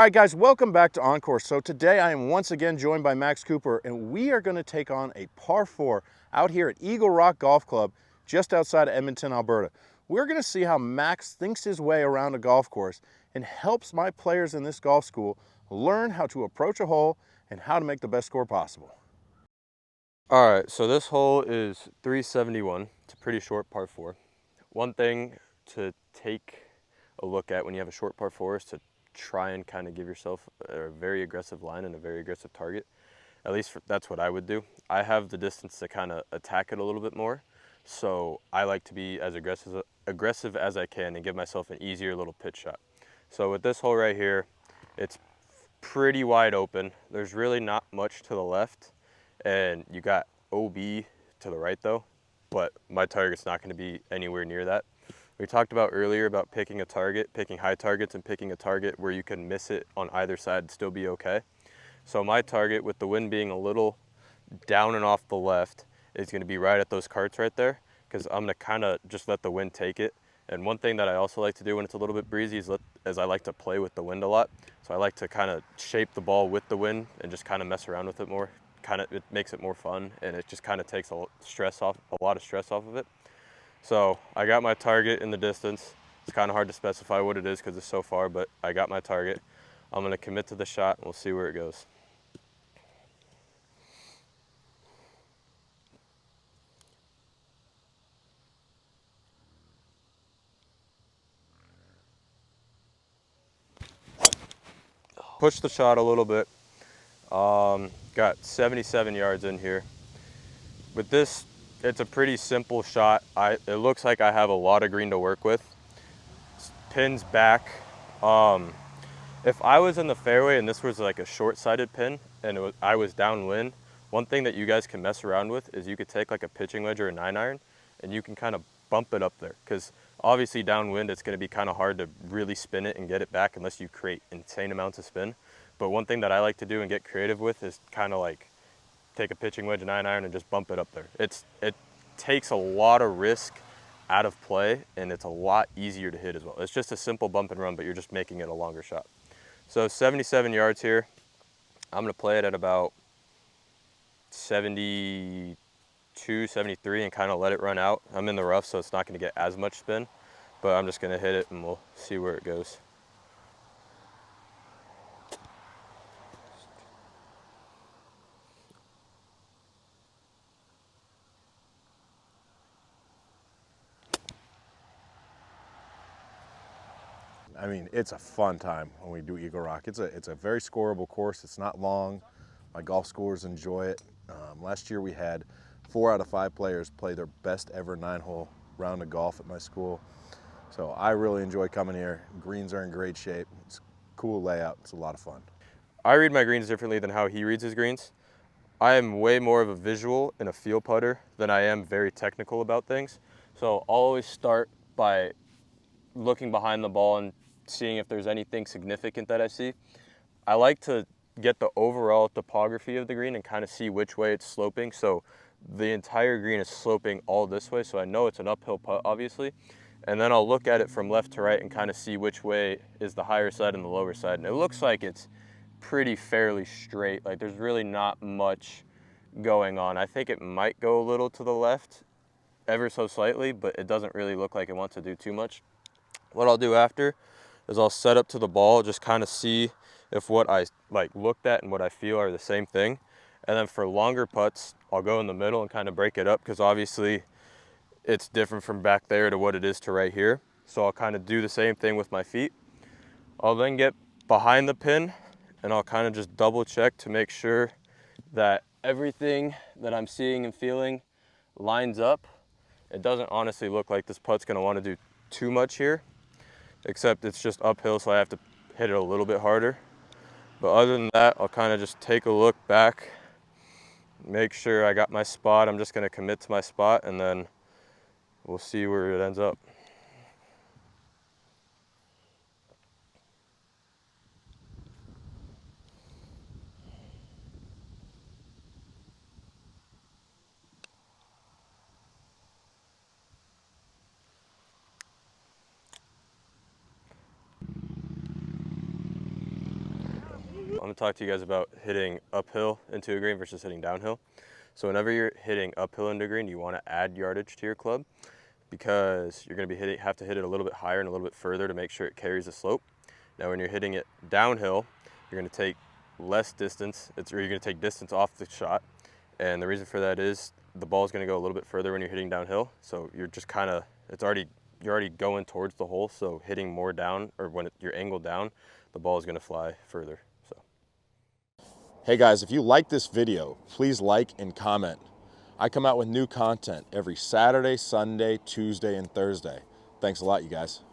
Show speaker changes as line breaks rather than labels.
All right, guys, welcome back to Encore. So today I am once again joined by Max Cooper, and we are going to take on a par 4 out here at Eagle Rock Golf Club just outside of Edmonton, Alberta. We're going to see how Max thinks his way around a golf course and helps my players in this golf school learn how to approach a hole and how to make the best score possible.
All right, so this hole is 371. It's a pretty short par 4. One thing to take a look at when you have a short par 4 is to try and kind of give yourself a very aggressive line and a very aggressive target. At least that's what I would do. I have the distance to kind of attack it a little bit more, so I like to be as aggressive as I can and give myself an easier little pitch shot. So with this hole right here, it's pretty wide open. There's really not much to the left, and you got OB to the right though, but my target's not going to be anywhere near that. We talked about earlier about picking a target, picking high targets, and picking a target where you can miss it on either side and still be okay. So my target, with the wind being a little down and off the left, is going to be right at those carts right there, because I'm going to kind of just let the wind take it. And one thing that I also like to do when it's a little bit breezy is I like to play with the wind a lot. So I like to kind of shape the ball with the wind and just kind of mess around with it more. It makes it more fun, and it just kind of takes a lot of stress off of it. So I got my target in the distance. It's kind of hard to specify what it is because it's so far, but I got my target. I'm going to commit to the shot, and we'll see where it goes. Push the shot a little bit. Got 77 yards in here. With this, it's a pretty simple shot. It looks like I have a lot of green to work with. Pins back. If I was in the fairway and this was like a short-sided pin and I was downwind, one thing that you guys can mess around with is you could take like a pitching wedge or a 9-iron and you can kind of bump it up there, because obviously downwind it's going to be kind of hard to really spin it and get it back unless you create insane amounts of spin. But one thing that I like to do and get creative with is kind of like take a pitching wedge, 9-iron, and just bump it up there. It takes a lot of risk out of play, and it's a lot easier to hit as well. It's just a simple bump and run, but you're just making it a longer shot. So 77 yards here. I'm going to play it at about 72, 73 and kind of let it run out. I'm in the rough, so it's not going to get as much spin, but I'm just going to hit it and we'll see where it goes.
I mean, it's a fun time when we do Eagle Rock. It's a very scoreable course. It's not long. My golf scores enjoy it. Last year we had 4 out of 5 players play their best ever 9-hole round of golf at my school. So I really enjoy coming here. Greens are in great shape. It's a cool layout. It's a lot of fun.
I read my greens differently than how he reads his greens. I am way more of a visual and a feel putter than I am very technical about things. So I'll always start by looking behind the ball and seeing if there's anything significant that I see. I like to get the overall topography of the green and kind of see which way it's sloping. So the entire green is sloping all this way, so I know it's an uphill putt, obviously. And then I'll look at it from left to right and kind of see which way is the higher side and the lower side. And it looks like it's pretty fairly straight. Like there's really not much going on. I think it might go a little to the left, ever so slightly, but it doesn't really look like it wants to do too much. What I'll do after is I'll set up to the ball, just kind of see if what I looked at and what I feel are the same thing. And then for longer putts, I'll go in the middle and kind of break it up, because obviously it's different from back there to what it is to right here. So I'll kind of do the same thing with my feet. I'll then get behind the pin and I'll kind of just double check to make sure that everything that I'm seeing and feeling lines up. It doesn't honestly look like this putt's going to want to do too much here, except it's just uphill, so I have to hit it a little bit harder. But other than that, I'll kind of just take a look back, make sure I got my spot. I'm just going to commit to my spot, and then we'll see where it ends up. I'm gonna talk to you guys about hitting uphill into a green versus hitting downhill. So whenever you're hitting uphill into a green, you wanna add yardage to your club because you're gonna have to hit it a little bit higher and a little bit further to make sure it carries the slope. Now when you're hitting it downhill, you're gonna take less distance, or you're gonna take distance off the shot. And the reason for that is the ball is gonna go a little bit further when you're hitting downhill. So you're just kinda, you're already going towards the hole. So hitting more down, or when you're angled down, the ball is gonna fly further, so.
Hey guys, if you like this video, please like and comment. I come out with new content every Saturday, Sunday, Tuesday, and Thursday. Thanks a lot, you guys.